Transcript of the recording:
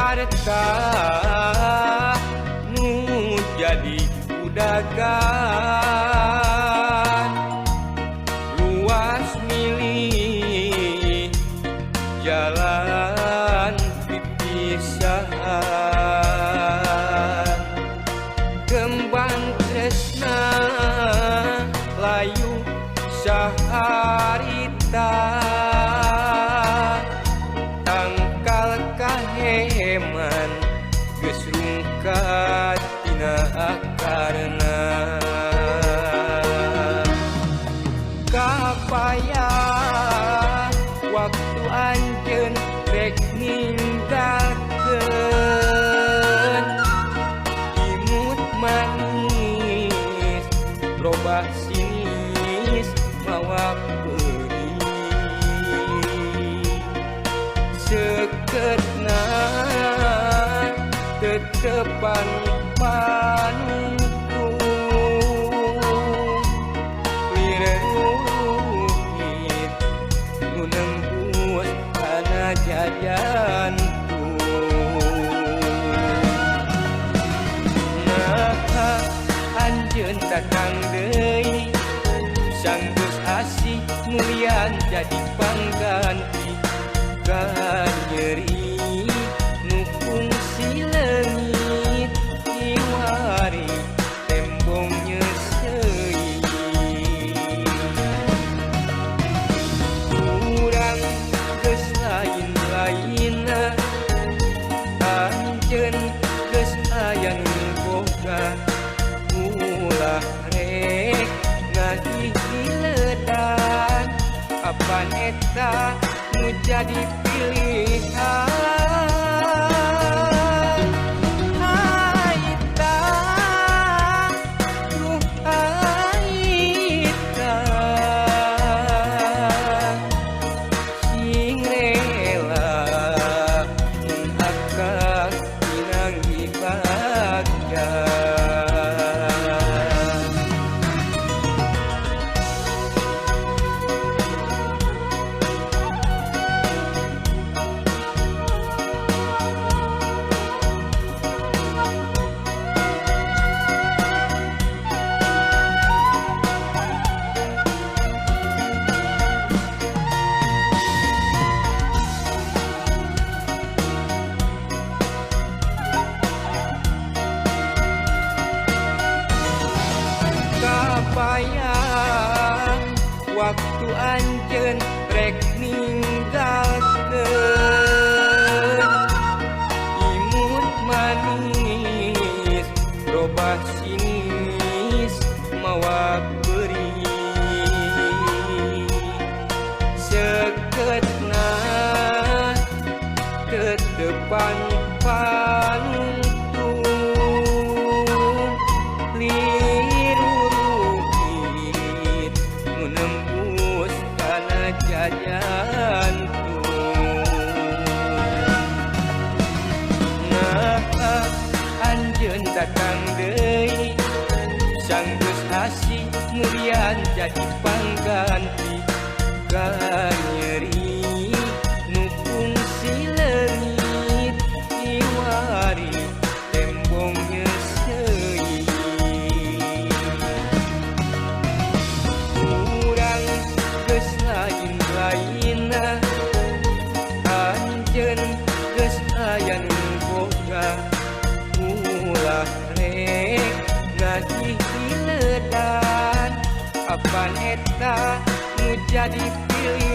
harta nu jadi udagan luas milih jalan pipisahan kembang tresna layu saharita tangkal kaheman geus rungkat tina akarna kapaya waktu anjeun rek ninggalkeun imut manis robah sinis mawa peuri seketna tetepan panungtung lireruhit nu nembus kana jajantung nah anjeun datang deui sanggeus asih mulian jadi pangganti kan nyeri nu fungsi leungit kiwari tembong nyeseuy urang geus lain-lainna anjeun geus aya nu boga ulah rek ngahihiledan apan eta nu jadi pilihan aita ruh aita sing rela mun akal pinanggi bagja kapayang waktu anjeun rek ninggalkeun imut manis robah sinis mawa peuri seketna tetepan panungtung liruruhit nu nembus kana jajantung nah anjeun datang deui sanggeus asih mulian jadi pangganti kan nyeri nu fungsi leungit kiwari tembong nyeseuy urang geus lain-lainna anjeun geus aya nu boga ulah rek ngahihiledan apan eta nu jadi pilih